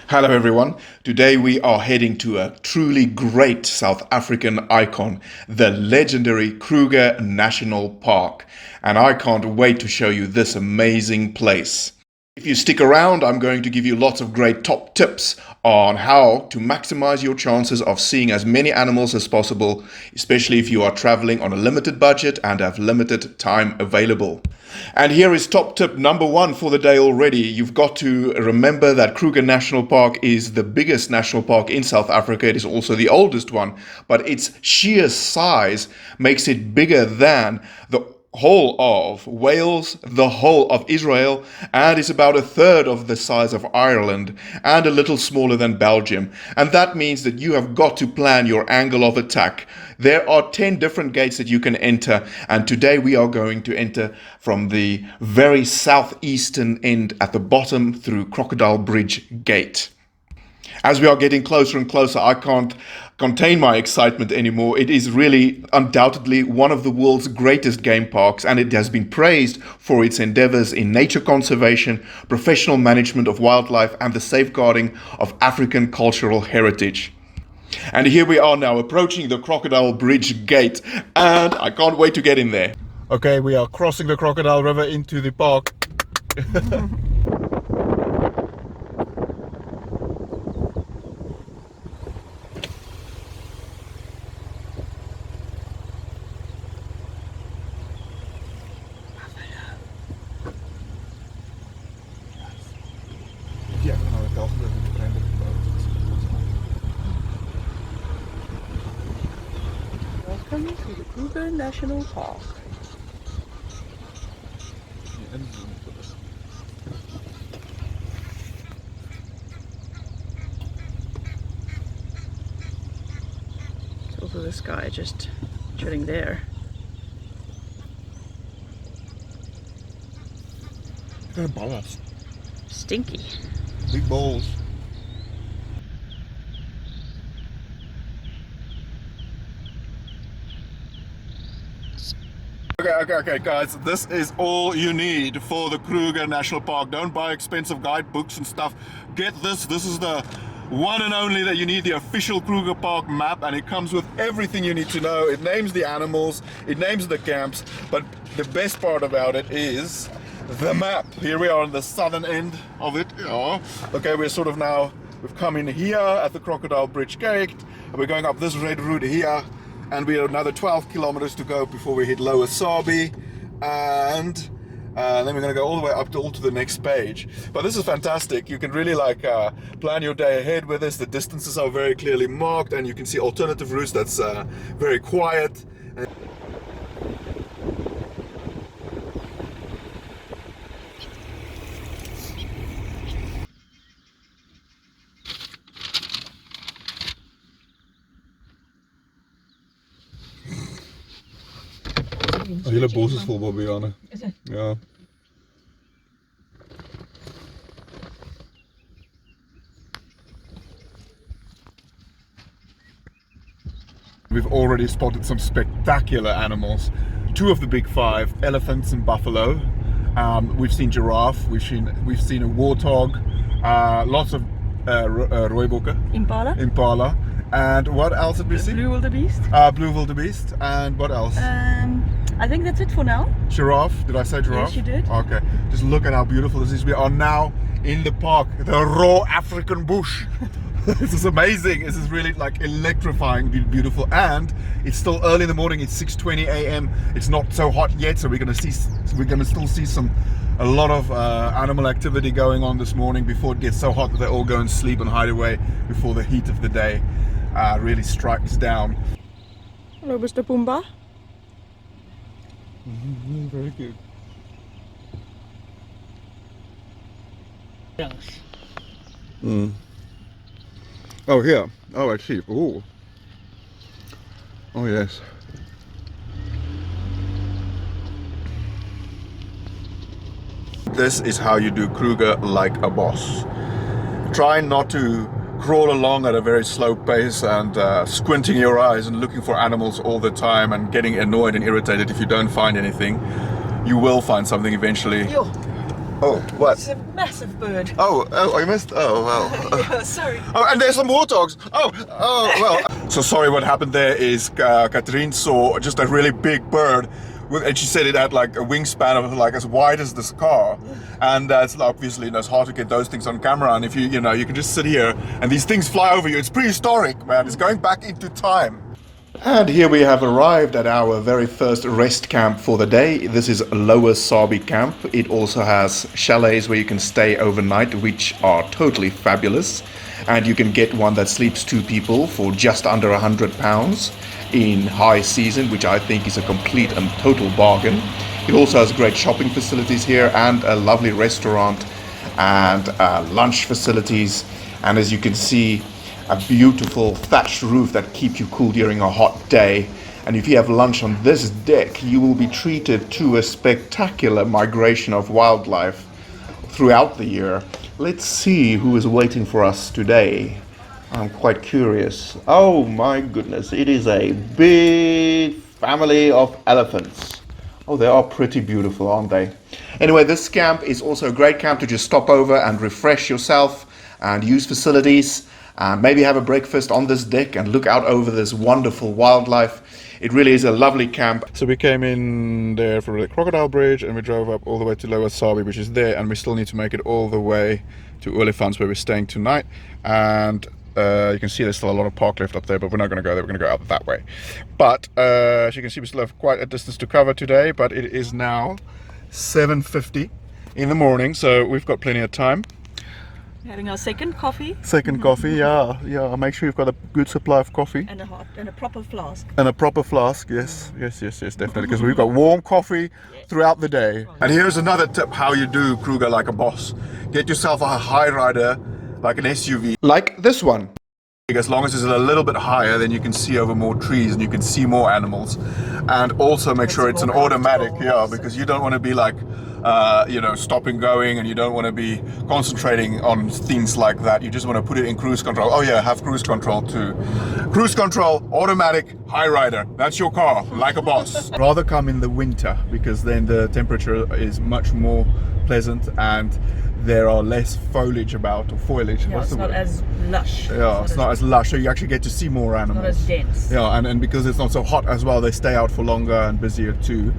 Hello everyone. Today we are heading to a truly great South African icon, the legendary Kruger National Park. And I can't wait to show you this amazing place. If you stick around, I'm going to give you lots of great top tips on how to maximize your chances of seeing as many animals as possible, especially if you are traveling on a limited budget and have limited time available. And here is top tip number one for the day already. You've got to remember that Kruger National Park is the biggest national park in South Africa. It is also the oldest one, but its sheer size makes it bigger than the whole of Wales, the whole of Israel, and is about a third of the size of Ireland and a little smaller than Belgium. And that means that you have got to plan your angle of attack. There are 10 different gates that you can enter, and today we are going to enter from the very southeastern end at the bottom through Crocodile Bridge Gate. As we are getting closer and closer, I can't contain my excitement anymore. It is really undoubtedly one of the world's greatest game parks, and it has been praised for its endeavors in nature conservation, professional management of wildlife, and the safeguarding of African cultural heritage. And here we are now approaching the Crocodile Bridge Gate, and I can't wait to get in there. Okay, we are crossing the Crocodile River into the park. Welcome to the Kruger National Park. There's also this guy just chilling there. Balls. Stinky. Big balls. Okay, guys, this is all you need for the Kruger National Park. Don't buy expensive guidebooks and stuff. Get this. This is the one and only that you need, the official Kruger Park map, and it comes with everything you need to know. It names the animals, it names the camps, but the best part about it is the map. Here we are on the southern end of it. Yeah. Okay, we're sort of now, we've come in here at the Crocodile Bridge Gate, and we're going up this red route here. And we have another 12 kilometers to go before we hit lower Sabie, and then we're going to go all the way up to the next page. But this is fantastic. You can really plan your day ahead with this. The distances are very clearly marked, and you can see alternative routes that's very quiet. Een hele bos is vol babianen. Is het? Ja. We've already spotted some spectacular animals. Two of the big five, elephants and buffalo. We've seen giraffe, we've seen a warthog, lots of rooibokke. Impala. And what else did we see? Blue wildebeest. Blue wildebeest. And what else? I think that's it for now. Giraffe. Did I say giraffe? Yes, you did. Okay. Just look at how beautiful this is. We are now in the park, the raw African bush. This is amazing. This is really electrifying, beautiful, and it's still early in the morning. It's 6:20 a.m. It's not so hot yet, so we're gonna still see a lot of animal activity going on this morning before it gets so hot that they all go and sleep and hide away before the heat of the day really strikes down. Hello, Mr. Pumbaa. Very good. Yes. Oh, here. Oh, I see. Oh. Oh, yes. This is how you do Kruger like a boss. Try not to crawl along at a very slow pace and squinting your eyes and looking for animals all the time and getting annoyed and irritated if you don't find anything. You will find something eventually. Oh, what? It's a massive bird. Oh, I missed. Oh, well. Yeah, sorry. Oh, and there's some warthogs. Oh, well. So sorry, what happened there is Catherine saw just a really big bird, and she said it had like a wingspan of like as wide as this car, and it's obviously it's hard to get those things on camera. And if you can just sit here and these things fly over you. It's prehistoric, man. It's going back into time. And here we have arrived at our very first rest camp for the day. This is Lower Sabie Camp. It also has chalets where you can stay overnight, which are totally fabulous. And you can get one that sleeps 2 people for just under £100 in high season, which I think is a complete and total bargain. It also has great shopping facilities here and a lovely restaurant and lunch facilities. And as you can see, a beautiful thatched roof that keeps you cool during a hot day. And if you have lunch on this deck, you will be treated to a spectacular migration of wildlife throughout the year. Let's see who is waiting for us today. I'm quite curious. Oh my goodness, it is a big family of elephants. Oh, they are pretty beautiful, aren't they? Anyway, this camp is also a great camp to just stop over and refresh yourself and use facilities. And maybe have a breakfast on this deck and look out over this wonderful wildlife. It really is a lovely camp. So we came in there for the Crocodile Bridge and we drove up all the way to Lower Sabie, which is there, and we still need to make it all the way to Olifants where we're staying tonight. And you can see there's still a lot of park left up there, but we're not going to go there. We're going to go out that way. But as you can see, we still have quite a distance to cover today, but it is now 7:50 in the morning, so we've got plenty of time. Having our second coffee. Second coffee, yeah. Make sure you've got a good supply of coffee. And a proper flask. And a proper flask, yes, definitely. Because we've got warm coffee throughout the day. And here's another tip how you do Kruger like a boss. Get yourself a high rider, like an SUV. Like this one. As long as it's a little bit higher, then you can see over more trees and you can see more animals. And also make sure it's an automatic, because you don't want to be like, stopping going, and you don't want to be concentrating on things like that. You just want to put it in cruise control. Oh yeah, have cruise control too. Cruise control, automatic, high rider. That's your car, like a boss. Rather come in the winter, because then the temperature is much more pleasant and there are less foliage about, or foliage. Yeah, it's not as lush. Yeah, it's not as lush, so you actually get to see more animals. It's not as dense. Yeah, and because it's not so hot as well, they stay out for longer and busier too.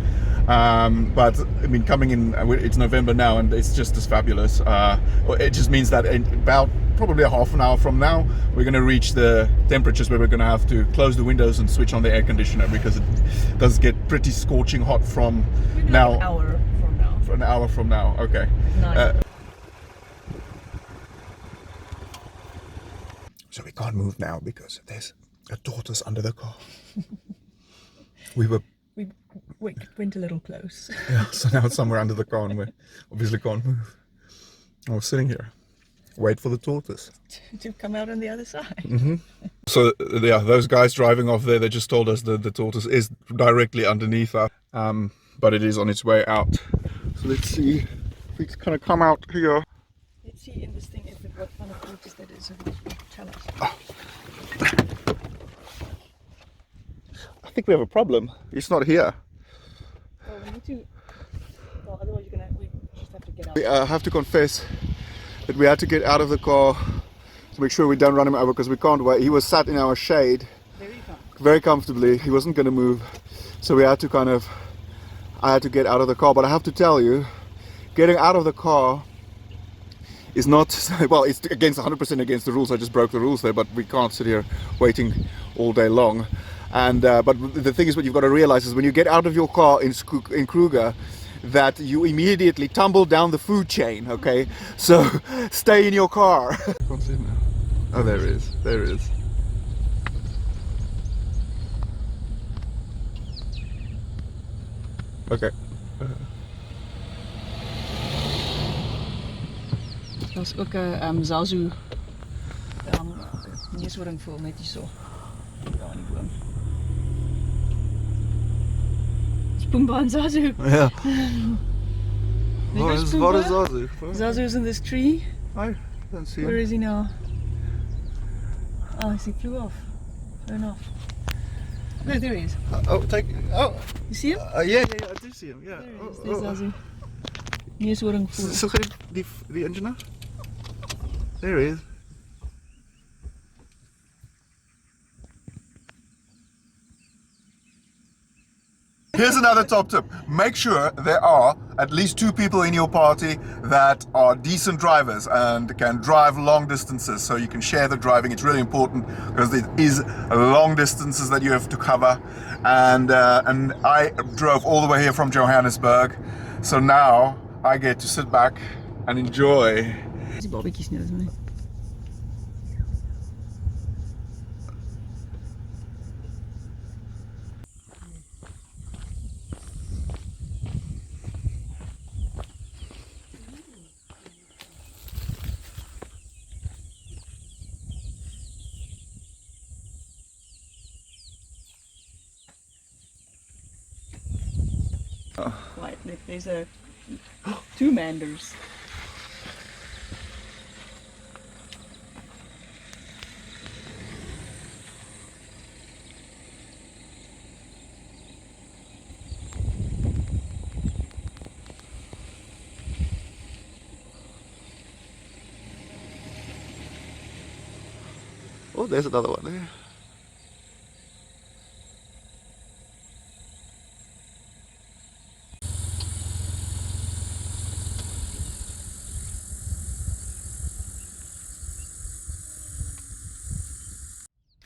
But I mean, coming in, it's November now, and it's just as fabulous. It just means that in about probably a half an hour from now, we're going to reach the temperatures where we're going to have to close the windows and switch on the air conditioner, because it does get pretty scorching hot from now. An hour from now. For an hour from now, okay. Nice. So we can't move now because there's a tortoise under the car. We went a little close. Yeah, so now it's somewhere under the car and we obviously can't move. I was sitting here, wait for the tortoise to come out on the other side. Mm-hmm. So yeah, those guys driving off there, they just told us that the tortoise is directly underneath us, but it is on its way out. So let's see if it's gonna come out here. Let's see in this thing what kind of tortoise that is. Tell us. I think we have a problem. It's not here. Well, we need to. Well, otherwise we just have to get out. We have to confess that we had to get out of the car to make sure we don't run him over, because we can't wait. He was sat in our shade very comfortably. He wasn't going to move, so we had to I had to get out of the car. But I have to tell you, getting out of the car is not, well, it's against 100% against the rules. I just broke the rules there, but we can't sit here waiting all day long. And but the thing is, what you've got to realize is when you get out of your car in Kruger, that you immediately tumble down the food chain, okay? So stay in your car. Oh, there it is. There it is. Okay. Daar's ook 'n zazu neushoorn voel net hierso. Daar in die boom. Pumbaa and Zazu. Yeah. What is Zazu? Zazu's in this tree. I don't see him. Where is he now? Oh, he flew off. Flown off. No, there he is. Oh, You see him? yeah, I do see him. Yeah. There's Zazu. Neushoorn voel. So the engineer? There he is. Here's another top tip. Make sure there are at least 2 people in your party that are decent drivers and can drive long distances, so you can share the driving. It's really important because there is long distances that you have to cover. And I drove all the way here from Johannesburg, so now I get to sit back and enjoy. Die babatjies nie, dis nie. Right, look, there's a 2 manders. Oh, there's another one there.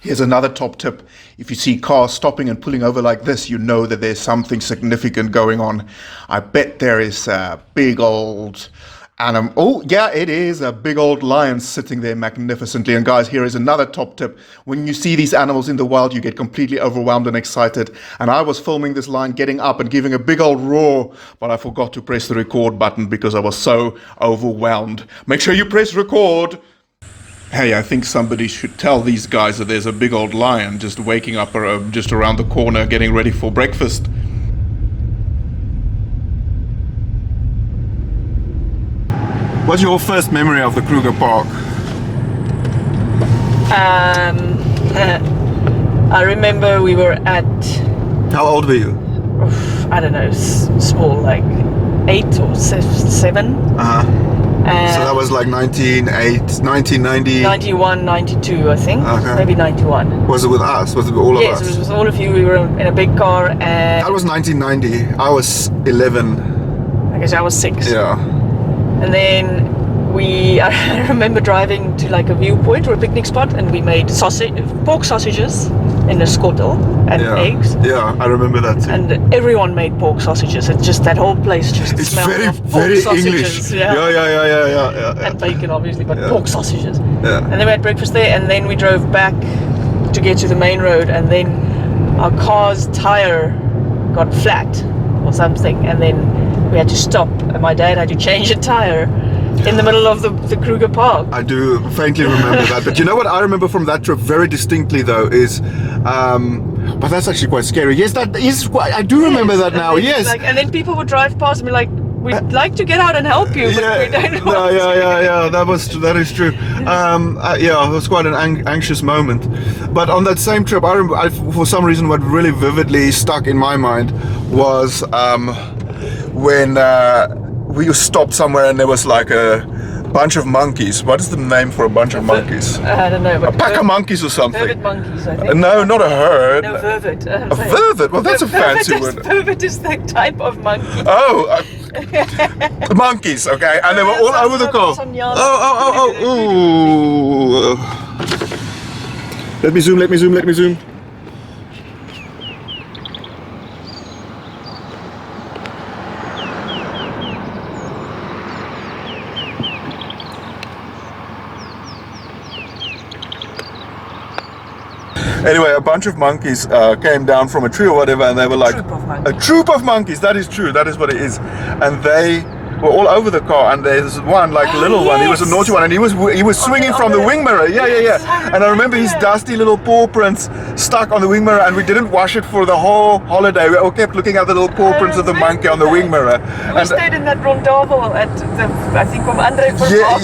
Here's another top tip. If you see cars stopping and pulling over like this, you know that there's something significant going on. I bet there is a big old animal. Oh, yeah, it is a big old lion sitting there magnificently. And guys, here is another top tip. When you see these animals in the wild, you get completely overwhelmed and excited. And I was filming this lion getting up and giving a big old roar, but I forgot to press the record button because I was so overwhelmed. Make sure you press record. Hey, I think somebody should tell these guys that there's a big old lion just waking up just around the corner, getting ready for breakfast. What's your first memory of the Kruger Park? I remember we were at, How old were you? I don't know, small, like 8 or 7. So that was like 1990. 91, 92, I think. Okay. Maybe 91. Was it with us? Was it with all of Yes, us? it was with all of you. We were in a big car, and That was 1990. I was 11. I guess I was 6. Yeah. And then I remember driving to like a viewpoint or a picnic spot, and we made pork sausages in a skottel and eggs. Yeah, I remember that too. And everyone made pork sausages. It just, that whole place just It's smelled very, of pork very sausages. English. Yeah. And bacon, obviously, but Yeah. pork sausages. Yeah. And then we had breakfast there, and then we drove back to get to the main road, and then our car's tire got flat or something, and then we had to stop, and my dad had to change a tire in the middle of the Kruger Park. I do faintly remember that. But you know what I remember from that trip very distinctly though is, but that's actually quite scary. Yes, that is quite, I do remember that now, then, yes. Like, and then people would drive past and be like, we'd like to get out and help you, but we don't want to. Yeah, that is true. Yeah, it was quite an anxious moment. But on that same trip, I remember, for some reason, what really vividly stuck in my mind was when we stopped somewhere and there was like a bunch of monkeys. What is the name for a bunch of monkeys? I don't know. A pack of monkeys or something. Vervet monkeys, I think. No, not a herd. No, vervet. A vervet? Well, that's a fancy word. Vervet is the type of monkey. Oh, monkeys, okay, and they were all over the car. Ooh. Let me zoom. Anyway, a bunch of monkeys came down from a tree or whatever, and they were like a troop of monkeys. That is true. That is what it is. And they were all over the car. And there's one, like little one. He was a naughty one, and he was swinging from the wing mirror. Yeah. And I remember his dusty little paw prints stuck on the wing mirror, and we didn't wash it for the whole holiday. We all kept looking at the little paw prints of the monkey on the wing mirror. We stayed in that rondavels at the, I think, from Andre. Yeah.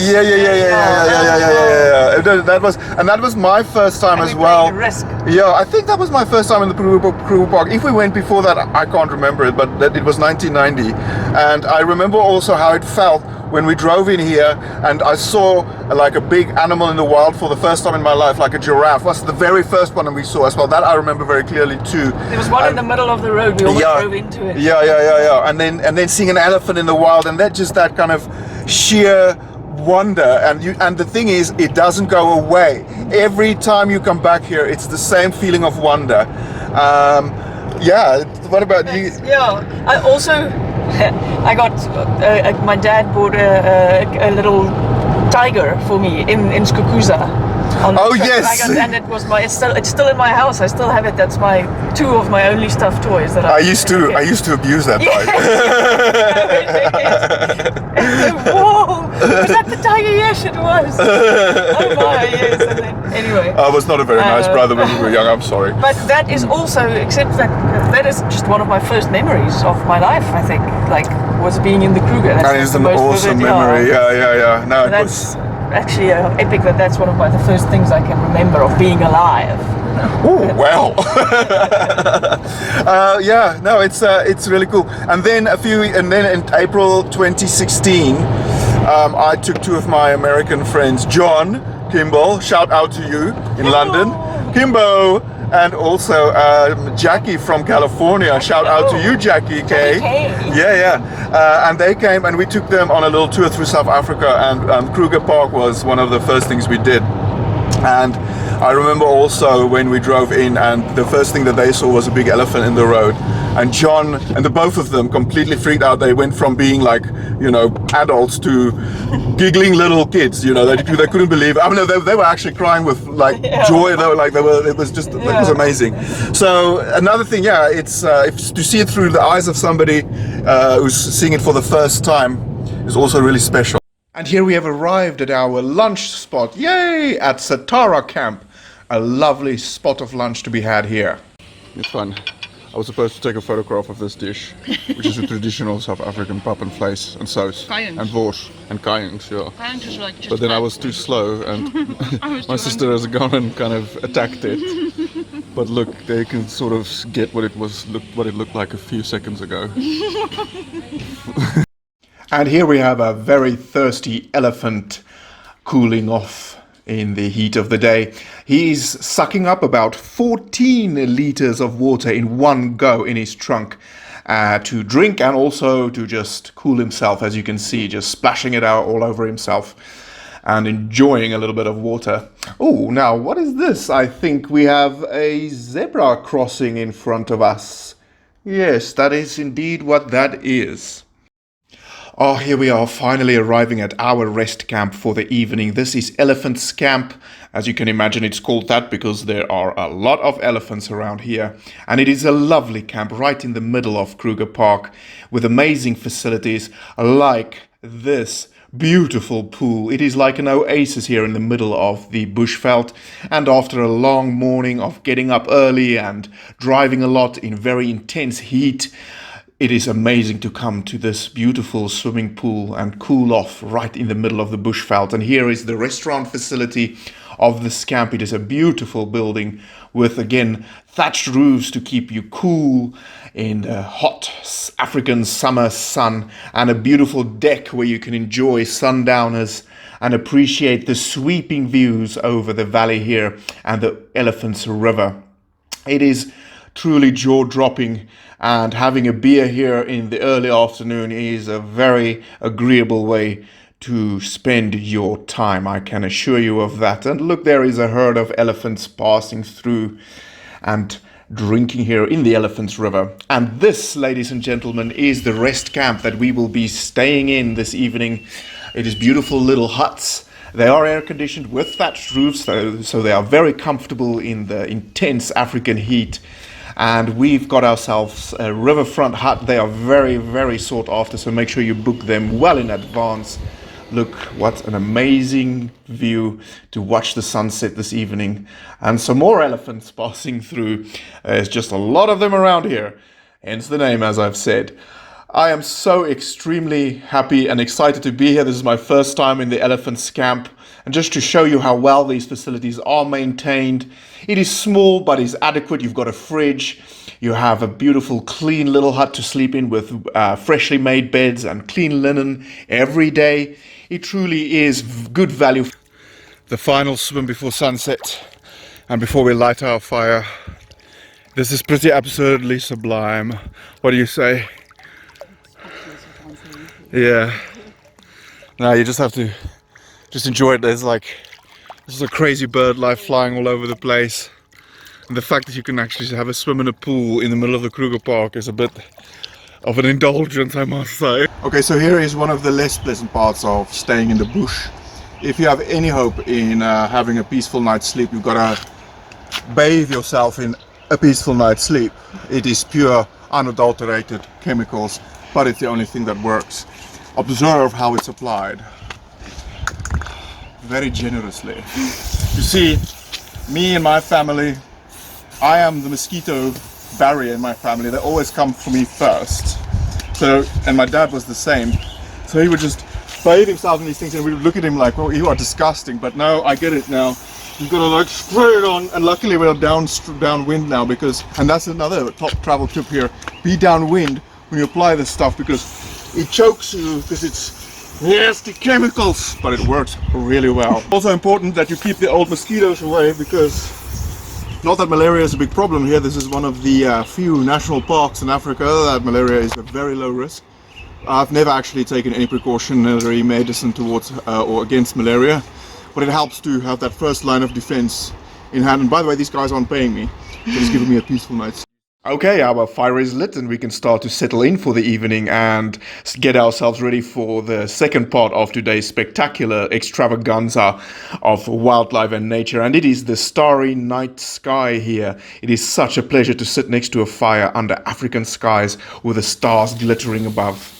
that was my first time And as we well. played the risk. Yeah, I think that was my first time in the Kruger Park. If we went before that, I can't remember it, but it was 1990. And I remember also how it felt when we drove in here and I saw like a big animal in the wild for the first time in my life, like a giraffe. Was the very first one that we saw as well. That I remember very clearly too. There was one in the middle of the road. We almost drove into it. Yeah. And then seeing an elephant in the wild, and that kind of sheer wonder, and the thing is, it doesn't go away. Every time you come back here, it's the same feeling of wonder. Yeah. What about you? Yeah. I also, I got my dad bought a little tiger for me in Skukuza. Oh yes! And it was it's still in my house. I still have it. That's two of my only stuffed toys that I used to abuse that tiger. Whoa! Was that the tiger? Yes, it was. Oh my, yes. And then, anyway. I was not a very nice brother when we were young. I'm sorry. But that is also, except that is just one of my first memories of my life. I think, like, was being in the Kruger. That is an awesome memory. Yeah. No, that's actually epic. That's one of the first things I can remember of being alive. Oh well. Yeah, no, it's really cool. And then in April 2016, I took two of my American friends, John Kimball, shout out to you in London, Kimbo, and also Jackie from California, shout out to you, Jackie K. Yeah. And they came and we took them on a little tour through South Africa, and Kruger Park was one of the first things we did. And I remember also when we drove in, and the first thing that they saw was a big elephant in the road. And John and the both of them completely freaked out. They went from being like, adults to giggling little kids. They couldn't believe it. I mean, they were actually crying with like joy. It was amazing. So another thing, it's to see it through the eyes of somebody who's seeing it for the first time is also really special. And here we have arrived at our lunch spot, yay, at Satara Camp. A lovely spot of lunch to be had here. It's fun. I was supposed to take a photograph of this dish, which is a traditional South African pap and vleis and saus and wors and kajings, yeah. Kajings is like just but then I was too slow and my sister has gone and kind of attacked it. But look, they can sort of get what it looked like a few seconds ago. And here we have a very thirsty elephant cooling off in the heat of the day. He's sucking up about 14 liters of water in one go in his trunk to drink and also to just cool himself, as you can see, just splashing it out all over himself and enjoying a little bit of water. Oh, now what is this? I think we have a zebra crossing in front of us. Yes, that is indeed what that is. Oh, here we are finally arriving at our rest camp for the evening. This is Olifants Camp. As you can imagine, it's called that because there are a lot of elephants around here. And it is a lovely camp right in the middle of Kruger Park with amazing facilities like this beautiful pool. It is like an oasis here in the middle of the bushveld. And after a long morning of getting up early and driving a lot in very intense heat, it is amazing to come to this beautiful swimming pool and cool off right in the middle of the bushveld. And here is the restaurant facility of this camp. It is a beautiful building with, again, thatched roofs to keep you cool in the hot African summer sun, and a beautiful deck where you can enjoy sundowners and appreciate the sweeping views over the valley here and the Olifants River. It is truly jaw-dropping, and having a beer here in the early afternoon is a very agreeable way to spend your time, I can assure you of that. And look, there is a herd of elephants passing through and drinking here in the Olifants River. And this, ladies and gentlemen, is the rest camp that we will be staying in this evening. It is beautiful little huts. They are air-conditioned with thatched roofs, so they are very comfortable in the intense African heat. And we've got ourselves a riverfront hut. They are very, very sought after, so make sure you book them well in advance. Look, what an amazing view to watch the sunset this evening. And some more elephants passing through. There's just a lot of them around here, hence the name, as I've said. I am so extremely happy and excited to be here. This is my first time in the Olifants Camp. And just to show you how well these facilities are maintained, it is small but is adequate. You've got a fridge, you have a beautiful clean little hut to sleep in with freshly made beds and clean linen every day. It truly is good value. The final swim before sunset and before we light our fire. This is pretty absurdly sublime. What do you say? Yeah. No, you just have to enjoy it. There's a crazy bird life flying all over the place. And the fact that you can actually have a swim in a pool in the middle of the Kruger Park is a bit of an indulgence, I must say. Okay, so here is one of the less pleasant parts of staying in the bush. If you have any hope in having a peaceful night's sleep, you've got to bathe yourself in a peaceful night's sleep. It is pure, unadulterated chemicals, but it's the only thing that works. Observe how it's applied. Very generously. You see, me and my family, I am the mosquito barrier in my family. They always come for me first. So, and my dad was the same. So he would just bathe himself in these things and we would look at him like, well, you are disgusting. But no, I get it now. You've got to like spray it on, and luckily we're downwind now and that's another top travel tip here. Be downwind when you apply this stuff because it chokes you because it's nasty chemicals, but it works really well. Also important that you keep the old mosquitoes away because not that malaria is a big problem here. This is one of the few national parks in Africa that malaria is a very low risk. I've never actually taken any precautionary medicine towards or against malaria, but it helps to have that first line of defense in hand. And by the way, these guys aren't paying me. They're just giving me a peaceful night's. Okay, our fire is lit and we can start to settle in for the evening and get ourselves ready for the second part of today's spectacular extravaganza of wildlife and nature. And it is the starry night sky here. It is such a pleasure to sit next to a fire under African skies with the stars glittering above.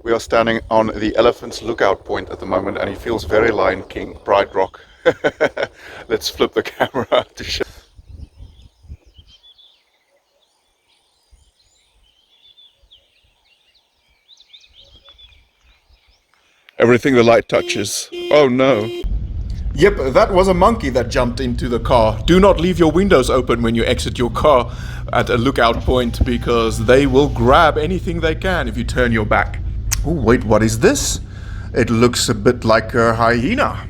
We are standing on the elephant's lookout point at the moment and he feels very Lion King, Pride Rock. Let's flip the camera to show. Everything the light touches. Oh no. Yep, that was a monkey that jumped into the car. Do not leave your windows open when you exit your car at a lookout point because they will grab anything they can if you turn your back. Oh, wait, what is this? It looks a bit like a hyena.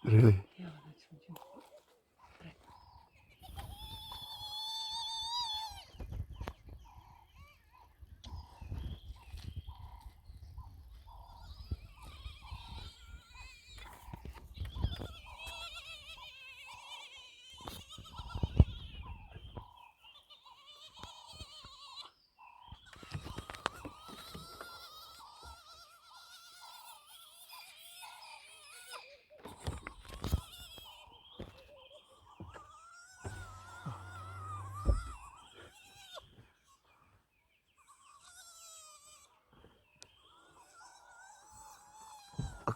Really?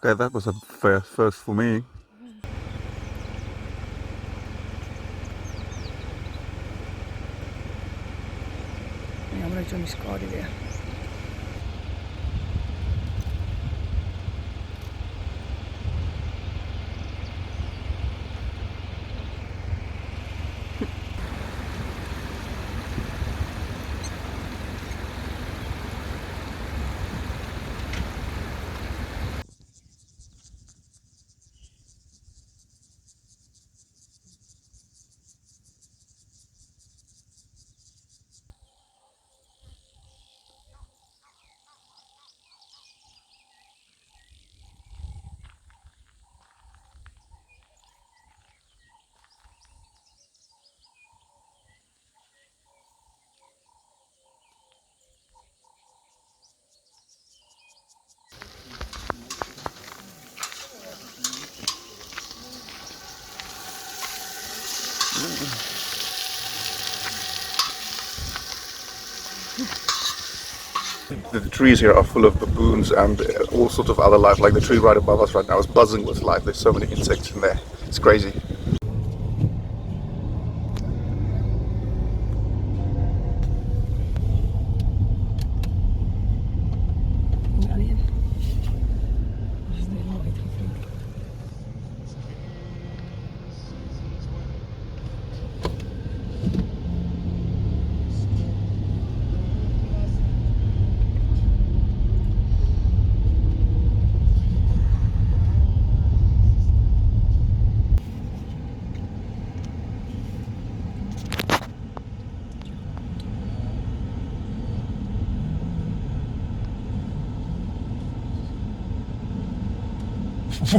Okay, that was a first for me. Ja, maar dat is een skade weer. The trees here are full of baboons and all sorts of other life. Like the tree right above us right now is buzzing with life. There's so many insects in there. It's crazy.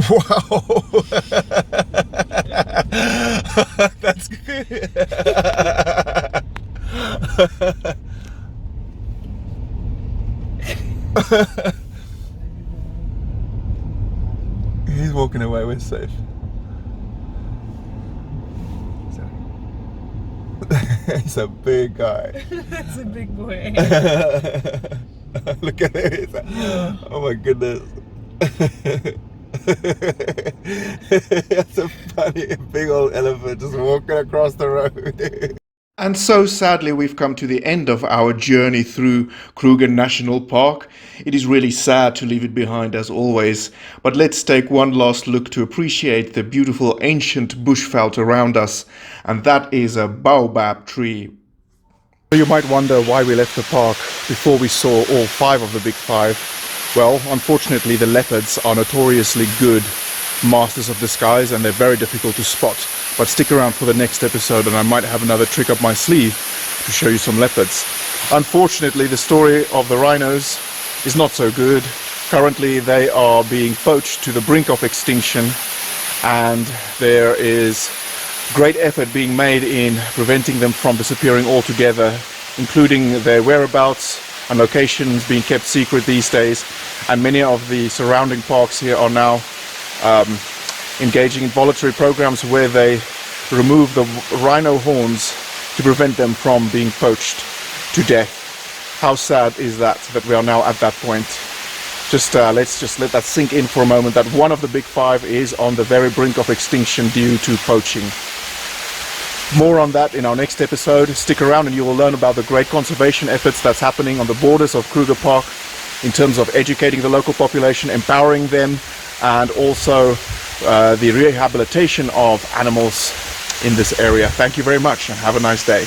Wow, that's good. He's walking away, we're safe. He's a big guy. That's a big boy. Look at it. Oh my goodness. That's a funny big old elephant just walking across the road. And so sadly we've come to the end of our journey through Kruger National Park. It is really sad to leave it behind as always, but let's take one last look to appreciate the beautiful ancient bushveld around us, and that is a baobab tree. You might wonder why we left the park before we saw all 5 of the big 5. Well, unfortunately the leopards are notoriously good masters of disguise and they're very difficult to spot. But stick around for the next episode and I might have another trick up my sleeve to show you some leopards. Unfortunately, the story of the rhinos is not so good. Currently they are being poached to the brink of extinction, and there is great effort being made in preventing them from disappearing altogether, including their whereabouts and locations being kept secret these days, and many of the surrounding parks here are now engaging in voluntary programs where they remove the rhino horns to prevent them from being poached to death. How sad is that we are now at that point? Let's just let that sink in for a moment, that one of the big 5 is on the very brink of extinction due to poaching. More on that in our next episode. Stick around and you will learn about the great conservation efforts that's happening on the borders of Kruger Park in terms of educating the local population, empowering them, and also the rehabilitation of animals in this area. Thank you very much and have a nice day.